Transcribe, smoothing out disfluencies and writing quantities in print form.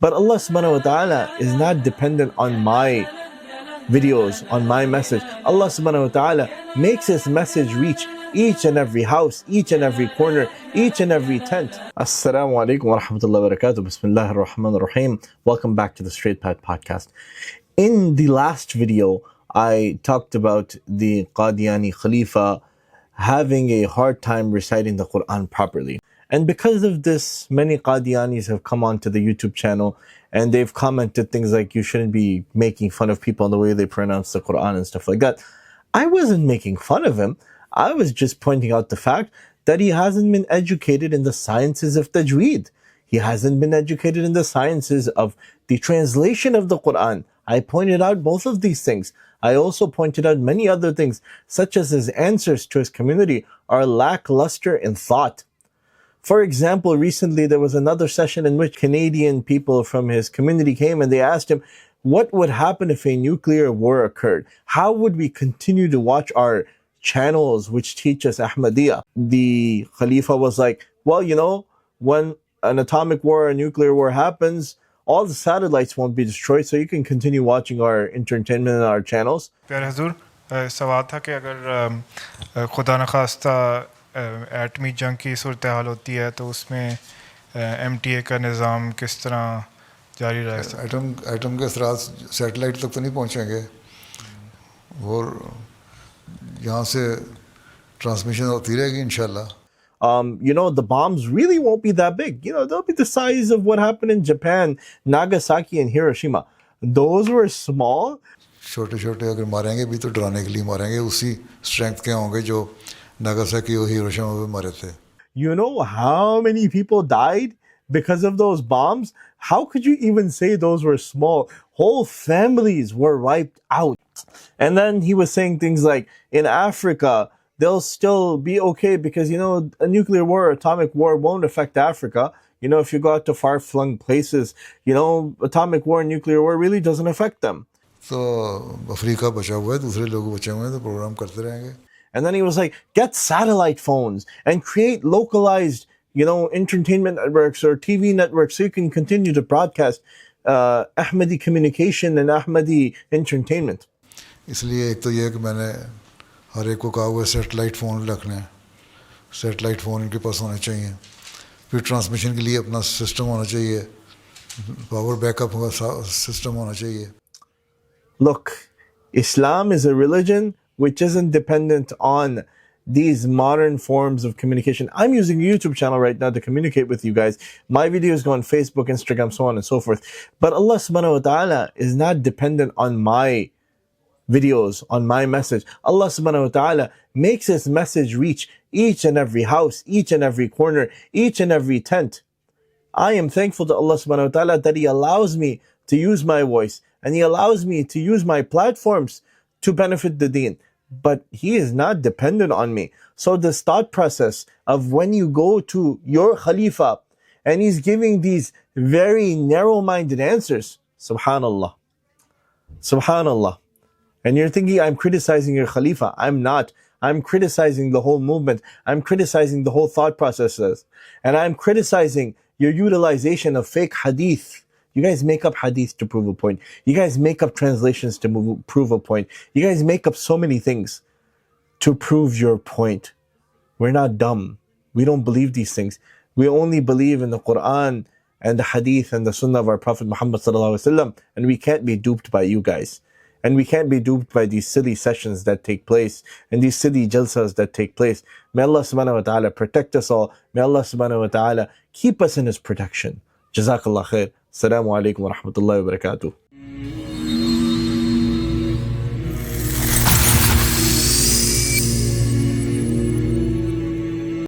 But Allah subhanahu wa ta'ala is not dependent on my videos, on my message. Allah subhanahu wa ta'ala makes His message reach each and every house, each and every corner, each and every tent. Assalamu alaikum wa rahmatullahi wa barakatuh. Bismillahir Rahmanir Rahim. Welcome back to the Straight Path Podcast. In the last video, I talked about the Qadiani Khalifa having a hard time reciting the Quran properly. And because of this, many Qadianis have come onto the YouTube channel and they've commented things like, you shouldn't be making fun of people on the way they pronounce the Quran and stuff like that. I wasn't making fun of him. I was just pointing out the fact that he hasn't been educated in the sciences of tajweed. He hasn't been educated in the sciences of the translation of the Quran. I pointed out both of these things. I also pointed out many other things, such as his answers to his community are lackluster in thought. For example, recently there was another session in which Canadian people from his community came and they asked him, what would happen if a nuclear war occurred? How would we continue to watch our channels which teach us Ahmadiyya? The Khalifa was like, well, you know, when an atomic war or a nuclear war happens, all the satellites won't be destroyed, so you can continue watching our entertainment and our channels. प्यारे हजूर, सवाल था कि अगर खुदा न खास्ता एटमी जंग की सूरत हाल होती है तो उसमें MTA का निज़ाम किस तरह जारी रहेगा? एटम के असरात सैटेलाइट तक तो नहीं पहुंचेंगे और यहाँ से ट्रांसमिशन होती रहेगी इंशाल्लाह. You know, the bombs really won't be that big. You know, they'll be the size of what happened in Japan, Nagasaki and Hiroshima. Those were small. छोटे छोटे अगर मारेंगे भी तो डराने के लिए मारेंगे, उसी स्ट्रेंथ के होंगे जो नागासाकी और हिरोशिमा में मारे थे. You know how many people died because of those bombs? How could you even say those were small? Whole families were wiped out. And then he was saying things like, in Africa, they'll still be okay because, you know, a nuclear war or atomic war won't affect Africa. You know, if you go out to far-flung places, you know, atomic war and nuclear war really doesn't affect them. तो Africa बचा हुआ है, दूसरे लोग बचे हुए हैं, तो प्रोग्राम करते रहेंगे. And then he was like, get satellite phones and create localized, you know, entertainment networks or TV networks so you can continue to broadcast Ahmadi communication and Ahmadi entertainment. इसलिए एक तो ये कि मैंने हर एक को कहा हुआ है सैटेलाइट फ़ोन रखना है. सैटेलाइट फ़ोन इनके पास होने चाहिए. फिर ट्रांसमिशन के लिए अपना सिस्टम होना चाहिए. पावर बैकअप होगा सिस्टम होना चाहिए. Look, Islam is a religion which isn't dependent on these modern forms of communication. I'm using a YouTube channel right now to communicate with you guys. My videos go on Facebook, Instagram, so on and so forth. But Allah subhanahu wa ta'ala is not dependent on my videos, on my message. Allah subhanahu wa ta'ala makes His message reach each and every house, each and every corner, each and every tent. I am thankful to Allah subhanahu wa ta'ala that He allows me to use my voice and He allows me to use my platforms to benefit the deen. But He is not dependent on me. So this thought process of when you go to your Khalifa and he's giving these very narrow-minded answers, subhanallah, subhanallah. And you're thinking, I'm criticizing your Khalifa. I'm not. I'm criticizing the whole movement. I'm criticizing the whole thought processes. And I'm criticizing your utilization of fake hadith. You guys make up hadith to prove a point. You guys make up translations to prove a point. You guys make up so many things to prove your point. We're not dumb. We don't believe these things. We only believe in the Quran and the hadith and the sunnah of our Prophet Muhammad sallallahu alaihi wasallam. And we can't be duped by you guys. And we can't be duped by these silly sessions that take place and these silly jalsas that take place. May Allah subhanahu wa ta'ala protect us all. May Allah subhanahu wa ta'ala keep us in His protection. Jazakallah khair. Assalamu alaikum wa rahmatullahi wa barakatuh.